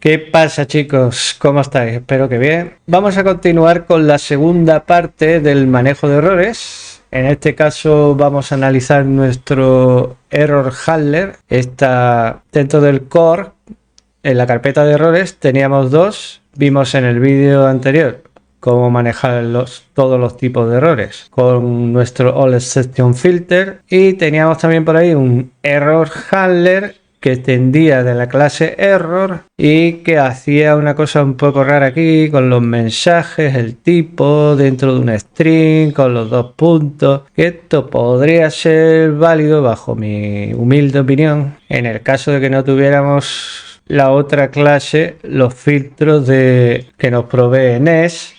¿Qué pasa, chicos? ¿Cómo estáis? Espero que bien. Vamos a continuar con la segunda parte del manejo de errores. En este caso vamos a analizar nuestro error handler. Está dentro del core. En la carpeta de errores teníamos dos. Vimos en el vídeo anterior cómo manejar todos los tipos de errores con nuestro All Exception Filter. Y teníamos también por ahí un error handler que extendía de la clase error y que hacía una cosa un poco rara aquí con los mensajes, el tipo dentro de una string con los dos puntos, que esto podría ser válido bajo mi humilde opinión en el caso de que no tuviéramos la otra clase, los filtros que nos provee Nest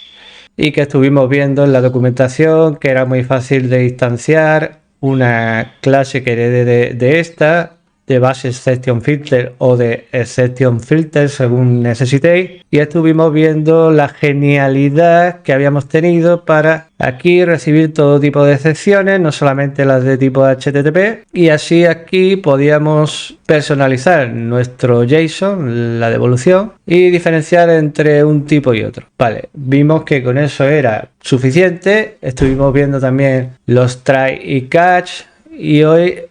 y que estuvimos viendo en la documentación, que era muy fácil de instanciar una clase que herede de esta, de base exception filter o de exception filter según necesitéis, y estuvimos viendo la genialidad que habíamos tenido para aquí recibir todo tipo de excepciones, no solamente las de tipo HTTP, y así aquí podíamos personalizar nuestro JSON, la devolución, y diferenciar entre un tipo y otro. Vale, vimos que con eso era suficiente. Estuvimos viendo también los try y catch, y hoy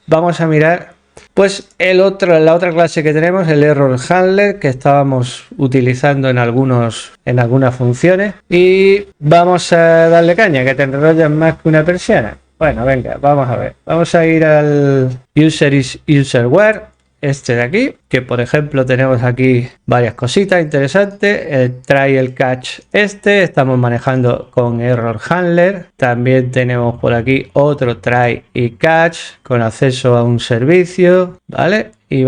vamos a mirar pues la otra clase que tenemos, el error handler, que estábamos utilizando en algunas funciones, y vamos a darle caña, que te enrollas más que una persiana. Bueno, venga, vamos a ver. Vamos a ir al user is userware, este de aquí, que por ejemplo tenemos aquí varias cositas interesantes. El try, el catch, estamos manejando con error handler. También tenemos por aquí otro try y catch con acceso a un servicio, ¿vale? Y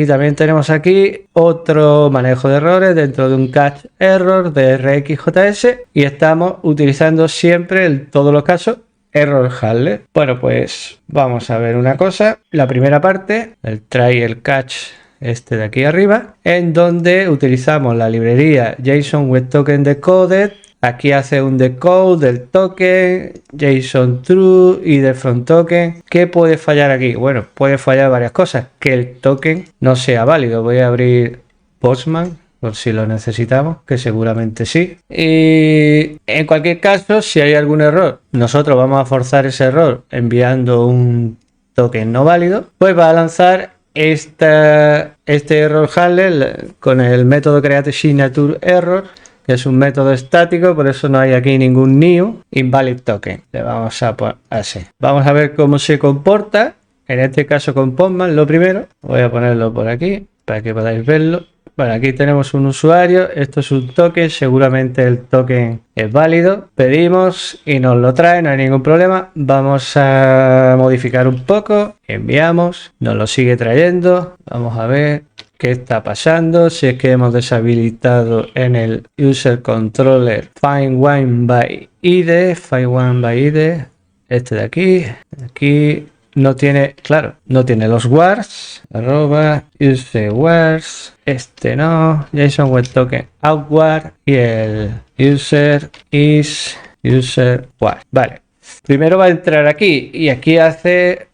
también tenemos aquí otro manejo de errores dentro de un catch error de RxJS, y estamos utilizando siempre en todos los casos error handler. Bueno, pues vamos a ver una cosa. La primera parte, el try y el catch, este de aquí arriba, en donde utilizamos la librería JSON Web Token Decoded. Aquí hace un decode del token, JSON True y de from token. ¿Qué puede fallar aquí? Bueno, puede fallar varias cosas. Que el token no sea válido. Voy a abrir Postman por si lo necesitamos, que seguramente sí. Y en cualquier caso, si hay algún error, nosotros vamos a forzar ese error enviando un token no válido, pues va a lanzar este error handler con el método createSignature_error, que es un método estático, por eso no hay aquí ningún new invalid token. Le vamos a poner así. Vamos a ver cómo se comporta, en este caso con Postman. Lo primero, voy a ponerlo por aquí para que podáis verlo. Bueno, aquí tenemos un usuario, esto es un token, seguramente el token es válido. Pedimos y nos lo trae, no hay ningún problema. Vamos a modificar un poco, enviamos, nos lo sigue trayendo. Vamos a ver qué está pasando, si es que hemos deshabilitado en el user controller find one by id, este de aquí. No tiene, claro, no tiene los wars, @userwars, no, JSON Web Token outward y el user is userwar. Vale, primero va a entrar aquí y aquí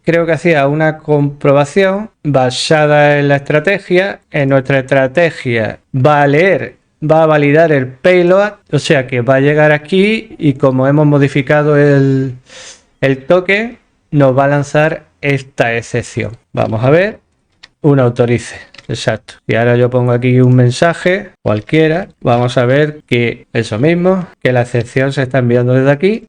creo que hacía una comprobación basada en la estrategia. En nuestra estrategia va a validar el payload, o sea que va a llegar aquí y como hemos modificado el token, nos va a lanzar esta excepción. Vamos a ver, un autorice, exacto. Y ahora yo pongo aquí un mensaje cualquiera. Vamos a ver que eso mismo, que la excepción se está enviando desde aquí.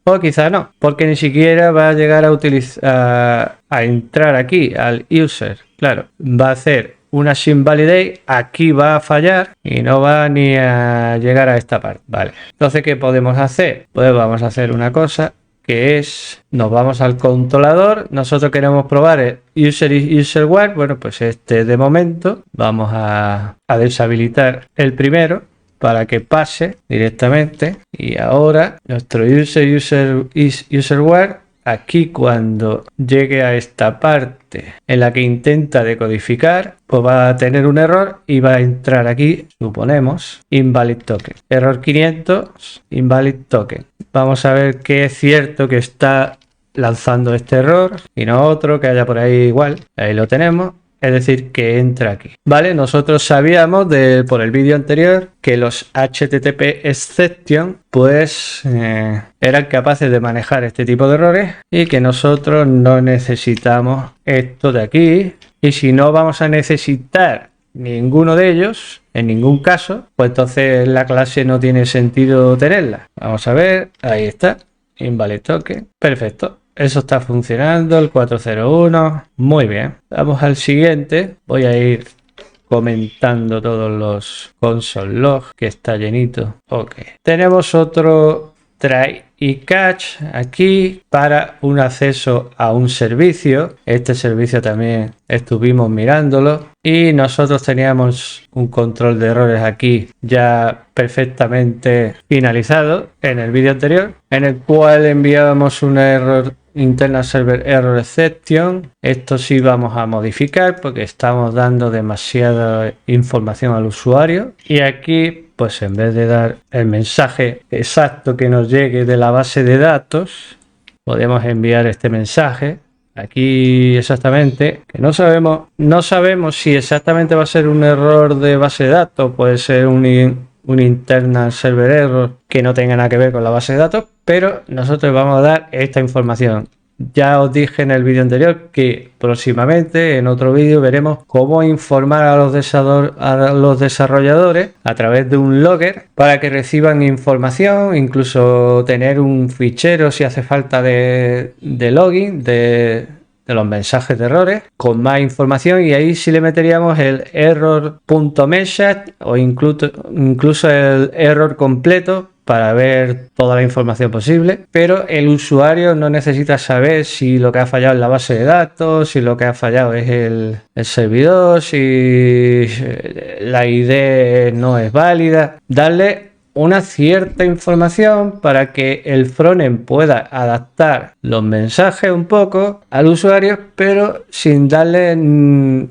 O quizá no, porque ni siquiera va a llegar a entrar aquí al user. Claro, va a hacer una SynValidate, aquí va a fallar y no va ni a llegar a esta parte. Vale, entonces ¿qué podemos hacer? Pues vamos a hacer una cosa, que es, nos vamos al controlador. Nosotros queremos probar el user is userware. Bueno, pues de momento vamos a deshabilitar el primero para que pase directamente, y ahora nuestro user is userware, aquí cuando llegue a esta parte en la que intenta decodificar, pues va a tener un error y va a entrar aquí, suponemos, invalid token, error 500, invalid token. Vamos a ver que es cierto que está lanzando este error y no otro que haya por ahí igual. Ahí lo tenemos. es decir, que entra aquí. Vale, nosotros sabíamos por el vídeo anterior que los HTTP exception pues eran capaces de manejar este tipo de errores y que nosotros no necesitamos esto de aquí. Y si no vamos a necesitar ninguno de ellos, en ningún caso, pues entonces la clase no tiene sentido tenerla. Vamos a ver, ahí está, invalid token, perfecto. Eso está funcionando, el 401, muy bien. Vamos al siguiente, voy a ir comentando todos los console log que está llenito. Ok, tenemos otro try y catch aquí para un acceso a un servicio. Este servicio también estuvimos mirándolo y nosotros teníamos un control de errores aquí ya perfectamente finalizado en el vídeo anterior, en el cual enviábamos un error internal server error exception. Esto sí vamos a modificar porque estamos dando demasiada información al usuario, y aquí pues en vez de dar el mensaje exacto que nos llegue de la base de datos, podemos enviar este mensaje aquí exactamente, que no sabemos si exactamente va a ser un error de base de datos, puede ser un internal server error que no tenga nada que ver con la base de datos, pero nosotros vamos a dar esta información. Ya os dije en el vídeo anterior que próximamente en otro vídeo veremos cómo informar a los desarrolladores a través de un logger para que reciban información, incluso tener un fichero si hace falta de login de los mensajes de errores con más información, y ahí sí le meteríamos el error.message o incluso el error completo para ver toda la información posible, pero el usuario no necesita saber si lo que ha fallado es la base de datos, si lo que ha fallado es el servidor, si la ID no es válida. Darle una cierta información para que el frontend pueda adaptar los mensajes un poco al usuario, pero sin darle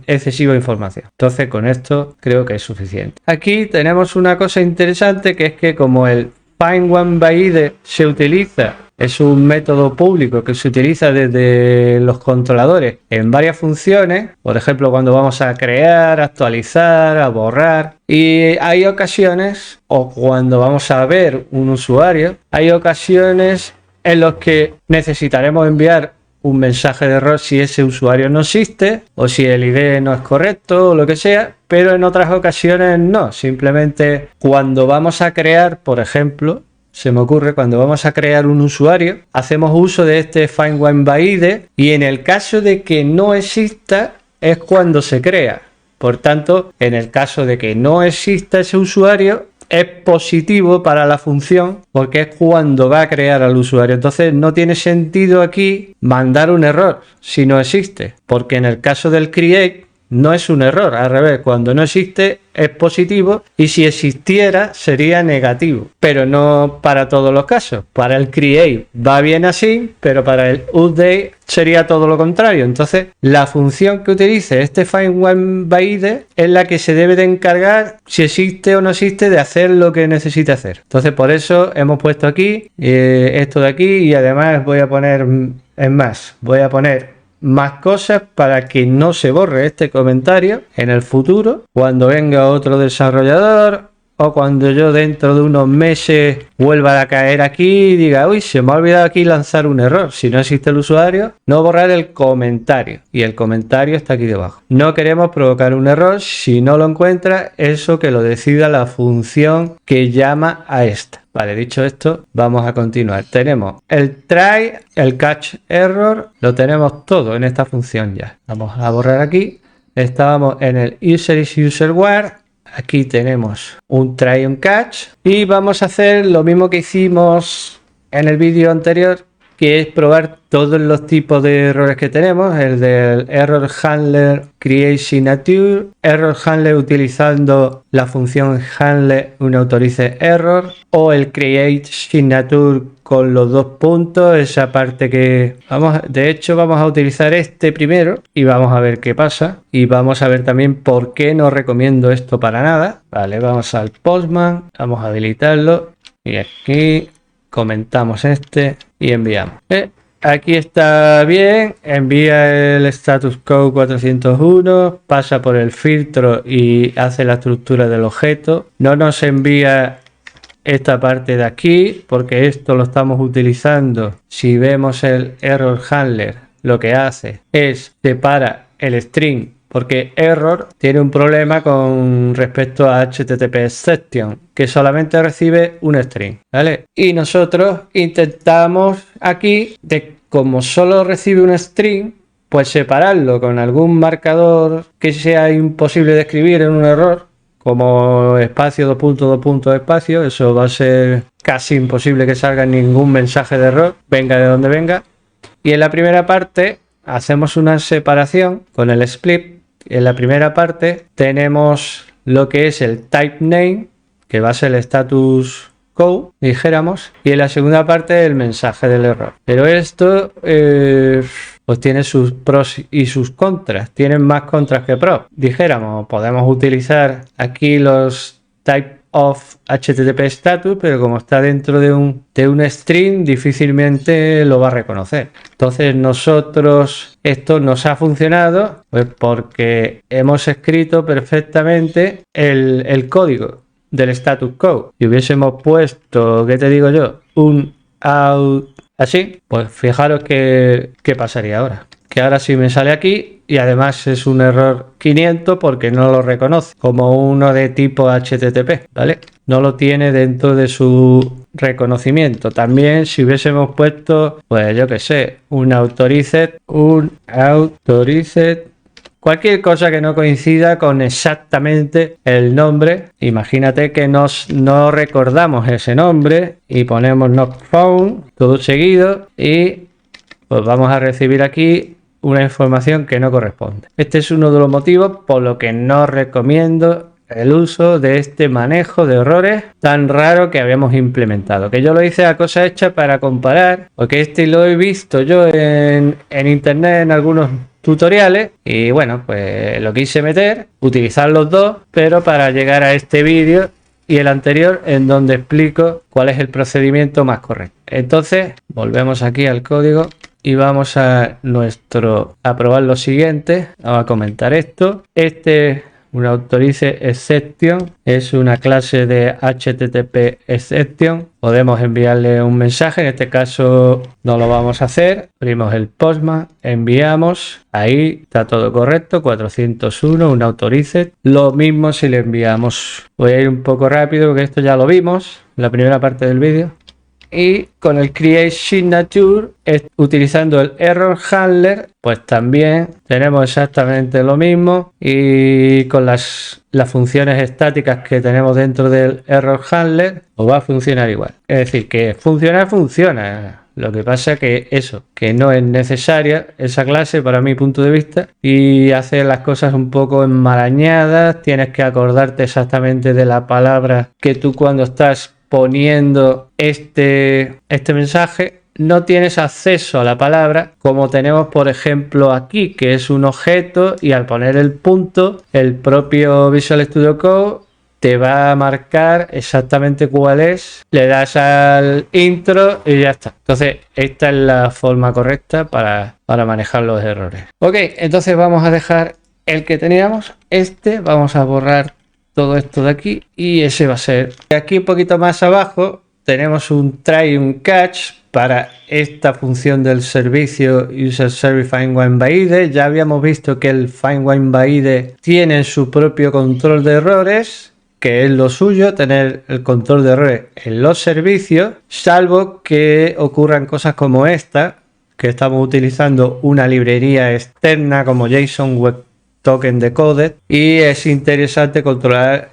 excesiva información. Entonces con esto creo que es suficiente. Aquí tenemos una cosa interesante, que es que como el find one by ID se utiliza, es un método público que se utiliza desde los controladores en varias funciones, por ejemplo cuando vamos a crear, actualizar, a borrar, y hay ocasiones, o cuando vamos a ver un usuario, hay ocasiones en las que necesitaremos enviar un mensaje de error si ese usuario no existe o si el ID no es correcto o lo que sea, pero en otras ocasiones no. Simplemente cuando vamos a crear, por ejemplo, se me ocurre, cuando vamos a crear un usuario, hacemos uso de este find one by ID, y en el caso de que no exista es cuando se crea. Por tanto, en el caso de que no exista ese usuario, es positivo para la función porque es cuando va a crear al usuario. Entonces no tiene sentido aquí mandar un error si no existe, porque en el caso del create no es un error, al revés, cuando no existe es positivo, y si existiera sería negativo, pero no para todos los casos. Para el create va bien así, pero para el update sería todo lo contrario. Entonces la función que utilice este find one by ID es la que se debe de encargar, si existe o no existe, de hacer lo que necesita hacer. Entonces por eso hemos puesto aquí esto de aquí, y además voy a poner más cosas para que no se borre este comentario en el futuro, cuando venga otro desarrollador o cuando yo dentro de unos meses vuelva a caer aquí y diga, uy, se me ha olvidado aquí lanzar un error. Si no existe el usuario, no borrar el comentario, y el comentario está aquí debajo. No queremos provocar un error. Si no lo encuentra, eso que lo decida la función que llama a esta. Vale, dicho esto, vamos a continuar. Tenemos el try, el catch error, lo tenemos todo en esta función ya. Vamos a borrar aquí. Estábamos en el user is userware. Aquí tenemos un try and catch, y vamos a hacer lo mismo que hicimos en el vídeo anterior, que es probar todos los tipos de errores que tenemos. El del error handler create signature, error handler utilizando la función handler unauthorize error, o el create signature con los dos puntos, esa parte que de hecho vamos a utilizar este primero y vamos a ver qué pasa, y vamos a ver también por qué no recomiendo esto para nada. Vale, vamos al Postman, vamos a habilitarlo y aquí comentamos este y enviamos. aquí está bien, envía el status code 401, pasa por el filtro y hace la estructura del objeto. No nos envía esta parte de aquí porque esto lo estamos utilizando. Si vemos el error handler, lo que hace es separa el string, porque error tiene un problema con respecto a HTTP exception, que solamente recibe un string, ¿vale? Y nosotros intentamos aquí, como solo recibe un string, pues separarlo con algún marcador que sea imposible de escribir en un error, como espacio, dos puntos, espacio. Eso va a ser casi imposible que salga ningún mensaje de error, venga de donde venga. Y en la primera parte hacemos una separación con el split. En la primera parte tenemos lo que es el type name, que va a ser el status code, dijéramos, y en la segunda parte el mensaje del error. Pero esto pues tiene sus pros y sus contras. Tienen más contras que pros. Dijéramos, podemos utilizar aquí los type of HTTP status, pero como está dentro de un string, difícilmente lo va a reconocer. Entonces nosotros, esto nos ha funcionado pues porque hemos escrito perfectamente el código del status code. Si hubiésemos puesto, ¿qué te digo yo? Un out así, pues fijaros qué pasaría ahora. Que ahora sí me sale aquí y además es un error 500 porque no lo reconoce como uno de tipo HTTP, ¿vale? No lo tiene dentro de su reconocimiento. También si hubiésemos puesto, pues yo que sé, un autorized, cualquier cosa que no coincida con exactamente el nombre. Imagínate que no recordamos ese nombre y ponemos not found, todo seguido, y pues vamos a recibir aquí una información que no corresponde. Este es uno de los motivos por lo que no recomiendo el uso de este manejo de errores tan raro que habíamos implementado. Que yo lo hice a cosa hecha para comparar, porque este lo he visto yo en internet en algunos tutoriales y bueno, pues lo quise meter, utilizar los dos, pero para llegar a este vídeo y el anterior en donde explico cuál es el procedimiento más correcto. Entonces volvemos aquí al código y vamos a probar lo siguiente. Vamos a comentar esto. Un authorize exception es una clase de HTTP exception. Podemos enviarle un mensaje, en este caso no lo vamos a hacer. Abrimos el Postman, enviamos, ahí está todo correcto, 401, un authorize. Lo mismo si le enviamos. Voy a ir un poco rápido porque esto ya lo vimos en la primera parte del vídeo. Y con el create signature, utilizando el error handler, pues también tenemos exactamente lo mismo. Y con las funciones estáticas que tenemos dentro del error handler, pues va a funcionar igual. Es decir, que funciona. Lo que pasa que que no es necesaria esa clase para mi punto de vista y hace las cosas un poco enmarañadas. Tienes que acordarte exactamente de la palabra que tú cuando estás poniendo este mensaje no tienes acceso a la palabra como tenemos por ejemplo aquí, que es un objeto y al poner el punto el propio Visual Studio Code te va a marcar exactamente cuál es, le das al intro y ya está. Entonces esta es la forma correcta para manejar los errores. Ok, entonces vamos a dejar el que teníamos, vamos a borrar todo esto de aquí y ese va a ser. Aquí un poquito más abajo tenemos un try y un catch para esta función del servicio user service find one by id. Ya habíamos visto que el find one by id tiene su propio control de errores, que es lo suyo, tener el control de errores en los servicios, salvo que ocurran cosas como esta, que estamos utilizando una librería externa como JSON Web Token Decoded y es interesante controlar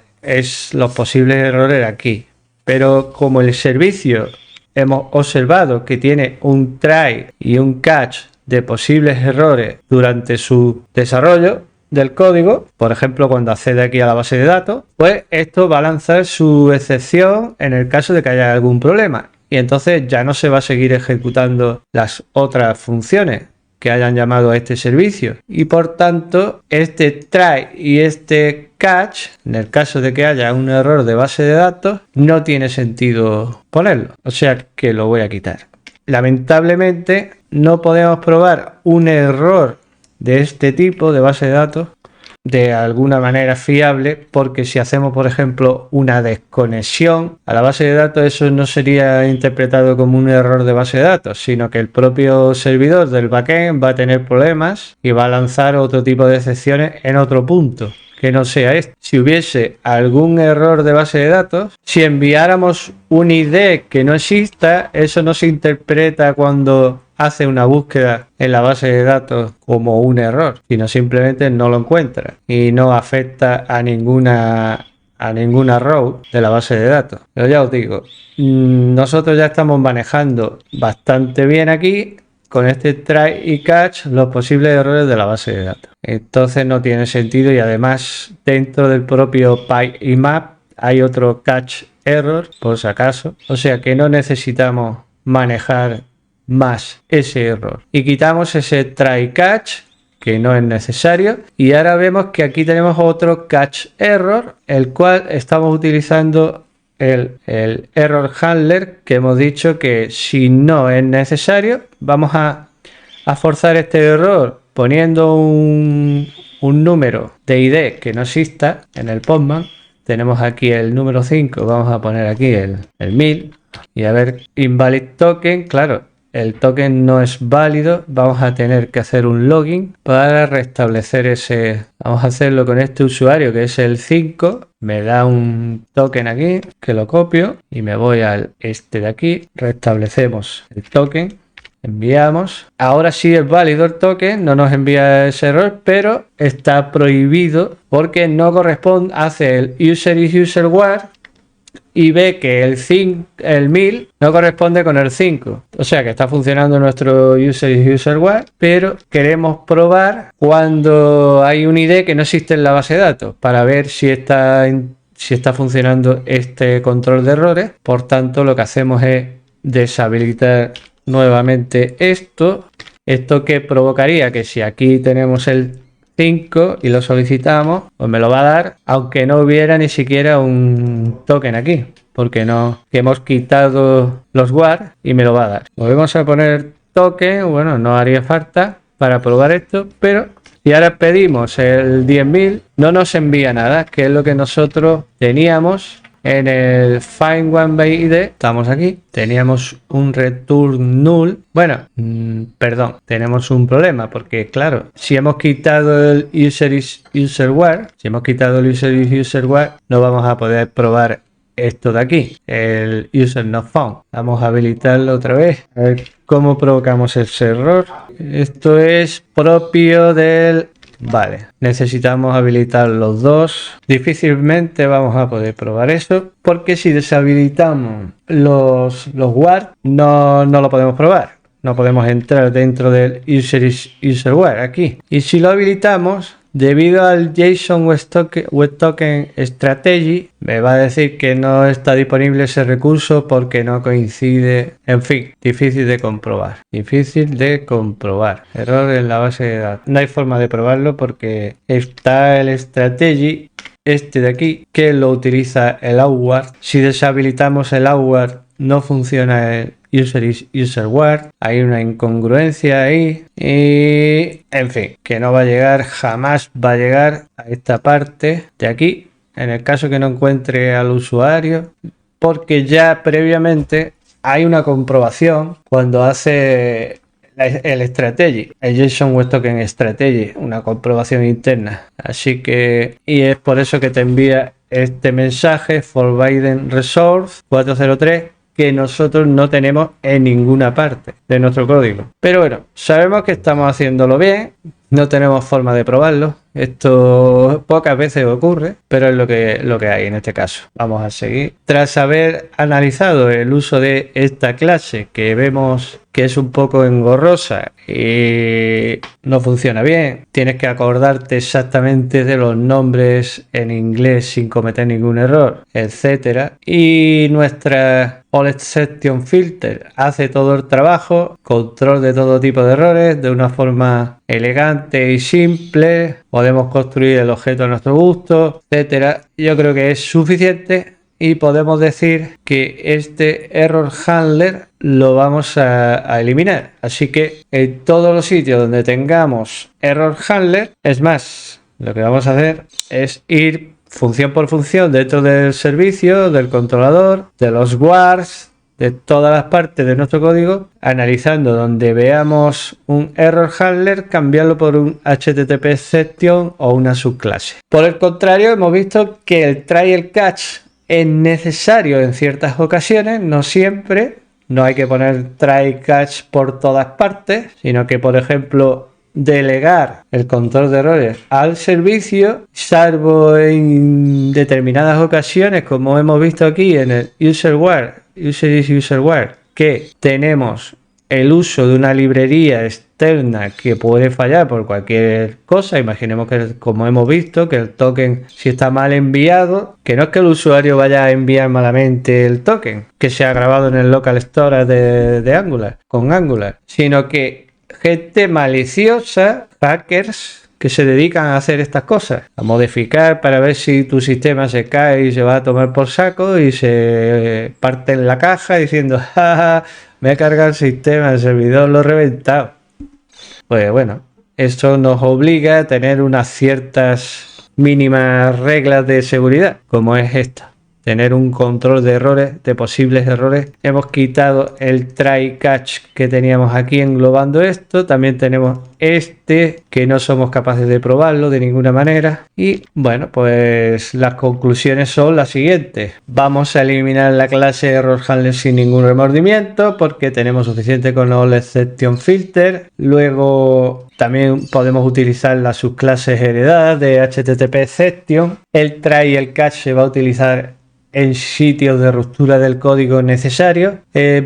los posibles errores aquí. Pero como el servicio hemos observado que tiene un try y un catch de posibles errores durante su desarrollo del código, por ejemplo cuando accede aquí a la base de datos, pues esto va a lanzar su excepción en el caso de que haya algún problema y entonces ya no se va a seguir ejecutando las otras funciones que hayan llamado a este servicio y por tanto este try y este catch, en el caso de que haya un error de base de datos, no tiene sentido ponerlo, o sea que lo voy a quitar. Lamentablemente no podemos probar un error de este tipo de base de datos de alguna manera fiable, porque si hacemos, por ejemplo, una desconexión a la base de datos, eso no sería interpretado como un error de base de datos, sino que el propio servidor del backend va a tener problemas y va a lanzar otro tipo de excepciones en otro punto que no sea este. Si hubiese algún error de base de datos, si enviáramos un ID que no exista, eso no se interpreta cuando hace una búsqueda en la base de datos como un error, sino simplemente no lo encuentra y no afecta a ninguna row de la base de datos. Pero ya os digo, nosotros ya estamos manejando bastante bien aquí con este try y catch los posibles errores de la base de datos. Entonces no tiene sentido, y además dentro del propio PyImap hay otro catch error por si acaso, o sea que no necesitamos manejar más ese error, y quitamos ese try catch que no es necesario, y ahora vemos que aquí tenemos otro catch error, el cual estamos utilizando el error handler, que hemos dicho que si no es necesario vamos a forzar este error poniendo un número de ID que no exista en el Postman. Tenemos aquí el número 5, vamos a poner aquí el 1000 y a ver, invalid token, claro, el token no es válido, vamos a tener que hacer un login para restablecer ese. Vamos a hacerlo con este usuario que es el 5, me da un token aquí que lo copio y me voy al este de aquí, restablecemos el token, enviamos. Ahora sí es válido el token, no nos envía ese error, pero está prohibido porque no corresponde, hace el user is user where y ve que el 1000 no corresponde con el 5. O sea que está funcionando nuestro user is user where, pero queremos probar cuando hay un ID que no existe en la base de datos para ver si está funcionando este control de errores. Por tanto, lo que hacemos es deshabilitar nuevamente esto que provocaría que si aquí tenemos el 5 y lo solicitamos, pues me lo va a dar aunque no hubiera ni siquiera un token aquí, porque no, que hemos quitado los war y me lo va a dar. Volvemos a poner token, bueno, no haría falta para probar esto, pero si ahora pedimos el 10.000 no nos envía nada, que es lo que nosotros teníamos en el find one by ID. Estamos aquí, teníamos un return null. Bueno, perdón, tenemos un problema porque claro, si hemos quitado el user is user where, no vamos a poder probar esto de aquí, el user not found. Vamos a habilitarlo otra vez, a ver cómo provocamos ese error. Esto es propio del. Vale, necesitamos habilitar los dos. Difícilmente vamos a poder probar eso, porque si deshabilitamos los war, no lo podemos probar. No podemos entrar dentro del user is user where aquí. Y si lo habilitamos, debido al JSON Web Token Strategy, me va a decir que no está disponible ese recurso porque no coincide. En fin, difícil de comprobar. Error en la base de datos. No hay forma de probarlo porque está el strategy, este de aquí, que lo utiliza el outward. Si deshabilitamos el outward, no funciona el user is user where, hay una incongruencia ahí y en fin, que no va a llegar, jamás va a llegar a esta parte de aquí en el caso que no encuentre al usuario, porque ya previamente hay una comprobación cuando hace el strategy, el JSON Web Token Strategy, una comprobación interna. Así que, y es por eso que te envía este mensaje Forbidden Resource 403, que nosotros no tenemos en ninguna parte de nuestro código. Pero bueno, sabemos que estamos haciéndolo bien, no tenemos forma de probarlo. Esto pocas veces ocurre, pero es lo que hay en este caso. Vamos a seguir. Tras haber analizado el uso de esta clase, que vemos que es un poco engorrosa y no funciona bien, tienes que acordarte exactamente de los nombres en inglés sin cometer ningún error, etcétera. Y nuestra All Exception Filter hace todo el trabajo, control de todo tipo de errores de una forma elegante y simple. Podemos construir el objeto a nuestro gusto, etcétera. Yo creo que es suficiente y podemos decir que este error handler lo vamos a eliminar. Así que en todos los sitios donde tengamos error handler, es más, lo que vamos a hacer es ir función por función dentro del servicio, del controlador, de los wars, de todas las partes de nuestro código, analizando donde veamos un error handler, cambiarlo por un HTTP exception o una subclase. Por el contrario, hemos visto que el try y el catch es necesario en ciertas ocasiones, no siempre. No hay que poner try y catch por todas partes, sino que, por ejemplo, delegar el control de errores al servicio, salvo en determinadas ocasiones, como hemos visto aquí en el userware, userware, que tenemos el uso de una librería externa que puede fallar por cualquier cosa. Imaginemos que, como hemos visto, que el token, si está mal enviado, que no es que el usuario vaya a enviar malamente el token que se ha grabado en el local storage de Angular, con Angular, sino que gente maliciosa, hackers, que se dedican a hacer estas cosas, a modificar para ver si tu sistema se cae y se va a tomar por saco y se parte en la caja diciendo, jaja, me he cargado el sistema, el servidor lo he reventado. Pues bueno, esto nos obliga a tener unas ciertas mínimas reglas de seguridad, como es esta. Tener un control de errores, de posibles errores. Hemos quitado el try catch que teníamos aquí englobando esto. También tenemos este que no somos capaces de probarlo de ninguna manera. Y bueno, pues las conclusiones son las siguientes. Vamos a eliminar la clase error handler sin ningún remordimiento porque tenemos suficiente con all exception filter. Luego también podemos utilizar las subclases heredadas de HTTP exception. El try y el catch se va a utilizar en sitios de ruptura del código necesarios.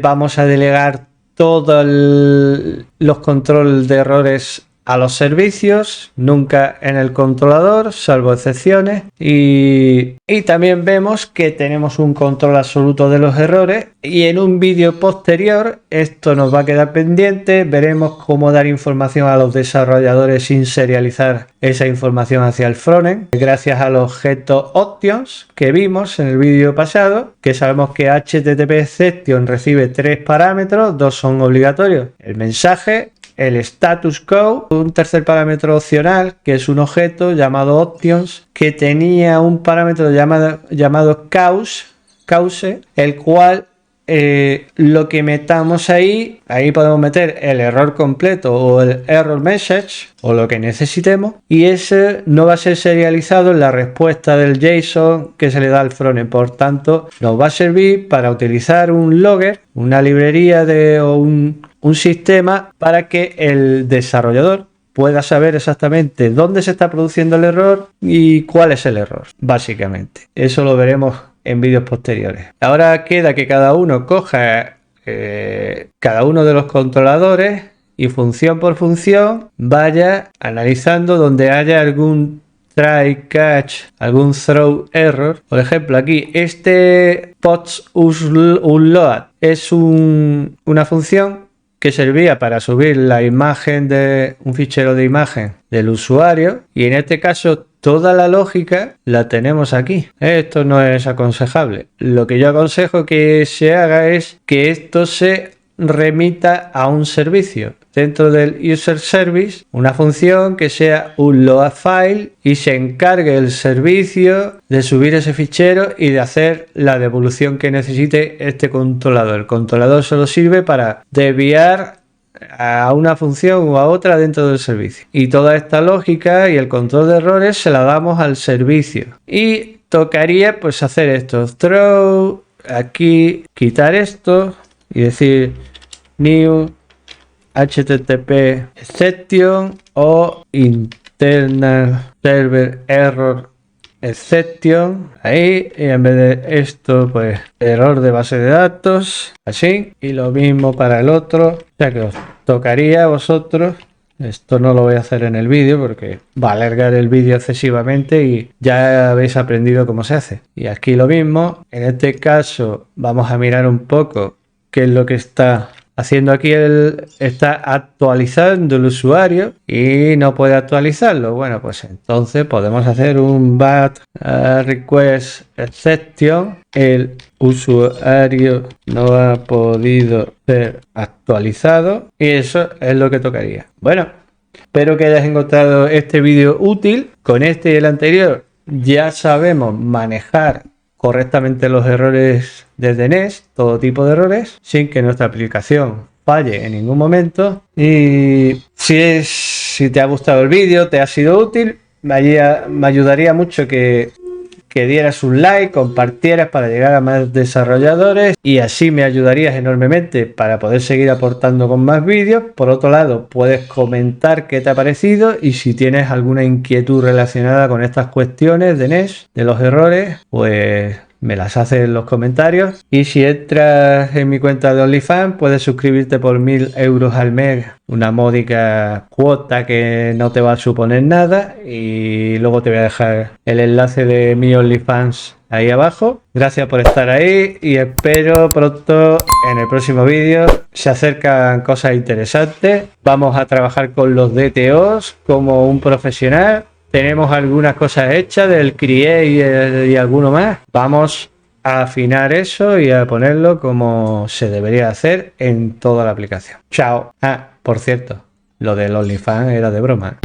Vamos a delegar todos los controles de errores a los servicios, nunca en el controlador, salvo excepciones. Y también vemos que tenemos un control absoluto de los errores. Y en un vídeo posterior, esto nos va a quedar pendiente, veremos cómo dar información a los desarrolladores sin serializar esa información hacia el frontend, gracias al objeto options que vimos en el vídeo pasado, que sabemos que HTTP exception recibe 3 parámetros, 2 son obligatorios: el mensaje, el status code, un tercer parámetro opcional que es un objeto llamado options que tenía un parámetro llamado cause, el cual lo que metamos ahí podemos meter el error completo o el error message o lo que necesitemos, y ese no va a ser serializado en la respuesta del JSON que se le da al frontend. Por tanto, nos va a servir para utilizar un logger, una librería o un sistema para que el desarrollador pueda saber exactamente dónde se está produciendo el error y cuál es el error, básicamente. Eso lo veremos en vídeos posteriores. Ahora queda que cada uno coja cada uno de los controladores y función por función vaya analizando donde haya algún try catch, algún throw error. Por ejemplo, aquí este post_unload es una función que servía para subir la imagen de un fichero de imagen del usuario, y en este caso toda la lógica la tenemos aquí. Esto no es aconsejable. Lo que yo aconsejo que se haga es que esto se remita a un servicio dentro del user service, una función que sea un load file, y se encargue el servicio de subir ese fichero y de hacer la devolución que necesite este controlador. El controlador solo sirve para desviar a una función o a otra dentro del servicio, y toda esta lógica y el control de errores se la damos al servicio. Y tocaría pues hacer esto, throw, aquí quitar esto y decir new HTTP exception o internal server error exception, ahí, y en vez de esto pues error de base de datos, así, y lo mismo para el otro. O sea que os tocaría a vosotros, esto no lo voy a hacer en el vídeo porque va a alargar el vídeo excesivamente y ya habéis aprendido cómo se hace. Y aquí lo mismo, en este caso vamos a mirar un poco qué es lo que está haciendo aquí está actualizando el usuario y no puede actualizarlo. Bueno, pues entonces podemos hacer un bat request exception. El usuario no ha podido ser actualizado y eso es lo que tocaría. Bueno, espero que hayas encontrado este vídeo útil. Con este y el anterior ya sabemos manejar correctamente los errores desde NES, todo tipo de errores, sin que nuestra aplicación falle en ningún momento. Y si te ha gustado el vídeo, te ha sido útil, me ayudaría mucho que dieras un like, compartieras para llegar a más desarrolladores y así me ayudarías enormemente para poder seguir aportando con más vídeos. Por otro lado, puedes comentar qué te ha parecido y si tienes alguna inquietud relacionada con estas cuestiones de NES, de los errores, pues me las haces en los comentarios. Y si entras en mi cuenta de OnlyFans, puedes suscribirte por 1000 euros al mes, una módica cuota que no te va a suponer nada. Y luego te voy a dejar el enlace de mi OnlyFans ahí abajo. Gracias por estar ahí y espero pronto en el próximo vídeo. Se acercan cosas interesantes. Vamos a trabajar con los DTOs como un profesional. Tenemos algunas cosas hechas del Create y alguno más. Vamos a afinar eso y a ponerlo como se debería hacer en toda la aplicación. Chao. Ah, por cierto, lo del OnlyFans era de broma.